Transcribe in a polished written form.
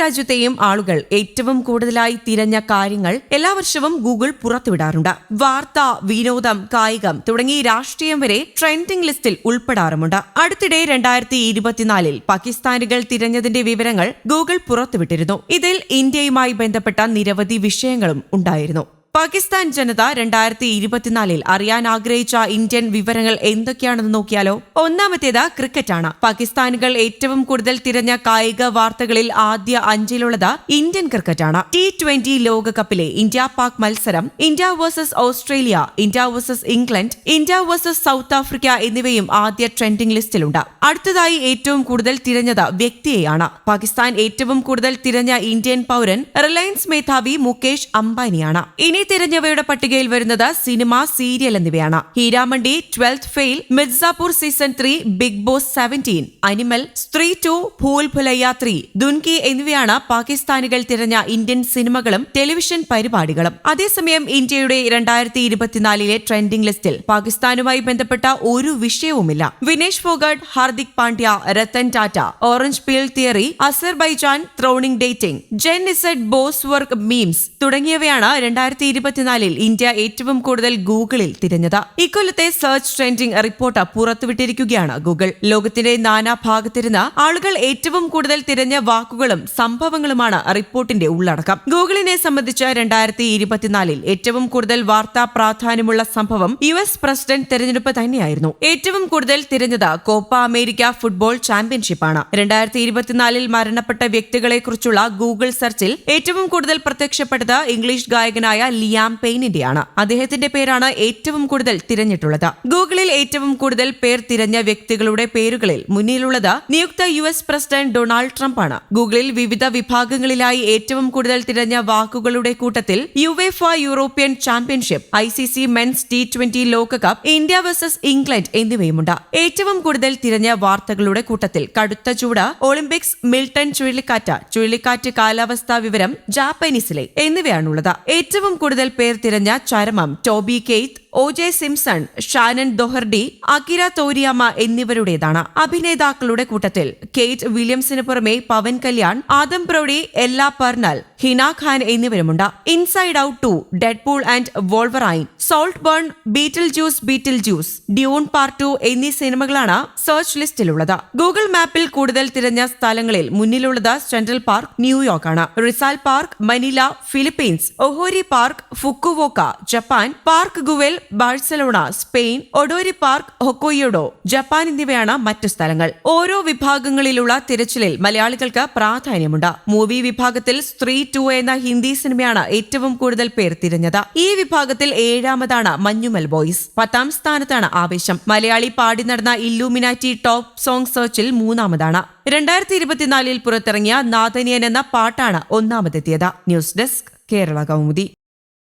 രാജ്യത്തെയും ആളുകൾ ഏറ്റവും കൂടുതലായി തിരഞ്ഞ കാര്യങ്ങൾ എല്ലാ വർഷവും ഗൂഗിൾ പുറത്തുവിടാറുണ്ട്. വാർത്ത, വിനോദം, കായികം തുടങ്ങി രാഷ്ട്രീയം വരെ ട്രെൻഡിംഗ് ലിസ്റ്റിൽ ഉൾപ്പെടാറുമുണ്ട്. അടുത്തിടെ 2024 പാകിസ്ഥാനികൾ തിരഞ്ഞതിന്റെ വിവരങ്ങൾ ഗൂഗിൾ പുറത്തുവിട്ടിരുന്നു. ഇതിൽ ഇന്ത്യയുമായി ബന്ധപ്പെട്ട നിരവധി വിഷയങ്ങളും ഉണ്ടായിരുന്നു. പാകിസ്ഥാൻ ജനത 2024 അറിയാൻ ആഗ്രഹിച്ച ഇന്ത്യൻ വിവരങ്ങൾ എന്തൊക്കെയാണെന്ന് നോക്കിയാലോ? ഒന്നാമത്തേത് ക്രിക്കറ്റാണ്. പാകിസ്ഥാനികൾ ഏറ്റവും കൂടുതൽ തിരഞ്ഞ കായിക വാർത്തകളിൽ ആദ്യ 5-ലുള്ളത് ഇന്ത്യൻ ക്രിക്കറ്റാണ്. T20 ലോകകപ്പിലെ ഇന്ത്യ പാക് മത്സരം, India versus Australia, India versus England, India versus south Africa എന്നിവയും ആദ്യ ട്രെൻഡിംഗ് ലിസ്റ്റിലുണ്ട്. അടുത്തതായി ഏറ്റവും കൂടുതൽ തിരഞ്ഞത് വ്യക്തിയെയാണ്. പാകിസ്ഥാൻ ഏറ്റവും കൂടുതൽ തിരഞ്ഞ ഇന്ത്യൻ പൗരൻ റിലയൻസ് മേധാവി മുകേഷ് അംബാനിയാണ്. ഇനി തിരഞ്ഞവയുടെ പട്ടികയിൽ വരുന്നത് സിനിമ, സീരിയൽ എന്നിവയാണ്. Heeramandi, 12th fail, Mirzapur season 3, Bigg Boss 17, Animal, Stree 2, Phool Bhulaiyaa 3, ദുൻകി എന്നിവയാണ് പാകിസ്ഥാനികൾ തിരഞ്ഞ ഇന്ത്യൻ സിനിമകളും ടെലിവിഷൻ പരിപാടികളും. അതേസമയം ഇന്ത്യയുടെ 2024 ട്രെൻഡിംഗ് ലിസ്റ്റിൽ പാകിസ്ഥാനുമായി ബന്ധപ്പെട്ട ഒരു വിഷയവുമില്ല. Vinesh Phogat, Hardik Pandya, Ratan Tata, orange peel theory, Azerbaijan, throning dating, Gen Z, boss work memes തുടങ്ങിയവയാണ് 2024 ഇന്ത്യ ഏറ്റവും കൂടുതൽ ഗൂഗിളിൽ തിരഞ്ഞത്. ഇക്കൊല്ലത്തെ സെർച്ച് ട്രെൻഡിംഗ് റിപ്പോർട്ട് പുറത്തുവിട്ടിരിക്കുകയാണ് ഗൂഗിൾ. ലോകത്തിന്റെ നാനാഭാഗത്തിരുന്ന് ആളുകൾ ഏറ്റവും കൂടുതൽ തിരഞ്ഞ വാക്കുകളും സംഭവങ്ങളുമാണ് റിപ്പോർട്ടിന്റെ ഉള്ളടക്കം. ഗൂഗിളിനെ സംബന്ധിച്ച് 2024 ഏറ്റവും കൂടുതൽ വാർത്താ പ്രാധാന്യമുള്ള സംഭവം US പ്രസിഡന്റ് തെരഞ്ഞെടുപ്പ് തന്നെയായിരുന്നു. ഏറ്റവും കൂടുതൽ തിരഞ്ഞത് കോപ്പ അമേരിക്ക ഫുട്ബോൾ ചാമ്പ്യൻഷിപ്പാണ്. 2024 മരണപ്പെട്ട വ്യക്തികളെക്കുറിച്ചുള്ള ഗൂഗിൾ സെർച്ചിൽ ഏറ്റവും കൂടുതൽ പ്രത്യക്ഷപ്പെട്ടത് ഇംഗ്ലീഷ് ഗായകനായ ലിയാം പെയിനിന്റെയാണ്. അദ്ദേഹത്തിന്റെ പേരാണ് ഏറ്റവും കൂടുതൽ തിരഞ്ഞിട്ടുള്ളത്. ഗൂഗിളിൽ ഏറ്റവും കൂടുതൽ പേർ തിരഞ്ഞ വ്യക്തികളുടെ പേരുകളിൽ മുന്നിലുള്ളത് നിയുക്ത US പ്രസിഡന്റ് ഡൊണാൾഡ് ട്രംപ് ആണ്. ഗൂഗിളിൽ വിവിധ വിഭാഗങ്ങളിലായി ഏറ്റവും കൂടുതൽ തിരഞ്ഞ വാക്കുകളുടെ കൂട്ടത്തിൽ UEFA European championship, ICC men's T20 ലോകകപ്പ്, ഇന്ത്യ വേഴ്സസ് ഇംഗ്ലണ്ട് എന്നിവയുമുണ്ട്. ഏറ്റവും കൂടുതൽ തിരഞ്ഞ വാർത്തകളുടെ കൂട്ടത്തിൽ കടുത്ത ചൂട്, ഒളിമ്പിക്സ്, മിൽട്ടൺ ചുഴലിക്കാറ്റ് കാലാവസ്ഥാ വിവരം, ജാപ്പനീസിലെ എന്നിവയാണുള്ളത്. ഏറ്റവും കൂടുതൽ പേർ തിരഞ്ഞ ചരമം, Toby Keith, OJ Simpson, Shannen Doherty, Akira Toriyama എന്നിവരുടേതാണ്. അഭിനേതാക്കളുടെ കൂട്ടത്തിൽ കേറ്റ് വില്യംസിന് പുറമെ Pawan Kalyan, Adam Brody, Ella Purnell, Hina Khan എന്നിവരുമുണ്ട്. Inside out 2, Deadpool and Wolverine, Saltburn, Beetlejuice, Dune part 2 എന്നീ സിനിമകളാണ് സെർച്ച് ലിസ്റ്റിലുള്ളത്. ഗൂഗിൾ മാപ്പിൽ കൂടുതൽ തിരഞ്ഞ സ്ഥലങ്ങളിൽ മുന്നിലുള്ളത് സെൻട്രൽ പാർക്ക്, ന്യൂയോർക്ക് ആണ്. Rizal park, Manila, Philippines, Ohori park, Fukuoka, Japan, park Guell, Barcelona, Spain, Odori park, Hokkaido, Japan എന്നിവയാണ് മറ്റു സ്ഥലങ്ങൾ. ഓരോ വിഭാഗങ്ങളിലുള്ള തിരച്ചിലിൽ മലയാളികൾക്ക് പ്രാധാന്യമുണ്ട്. മൂവി വിഭാഗത്തിൽ സ്ത്രീ 2 എന്ന ഹിന്ദി സിനിമയാണ് ഏറ്റവും കൂടുതൽ പേർ തിരഞ്ഞത്. ഈ വിഭാഗത്തിൽ 7ാമതാണ് മഞ്ഞുമൽ ബോയ്സ്. 10ാം സ്ഥാനത്താണ് ആവേശം. മലയാളി പാടി നടന്ന ഇല്ലൂമിനാറ്റി ടോപ്പ് സോങ് സെർച്ചിൽ 3ാമതാണ്. 2024 പുറത്തിറങ്ങിയ നാഥനിയൻ എന്ന പാട്ടാണ് 1ാമതെത്തിയത്. News desk, Kerala Kaumudi.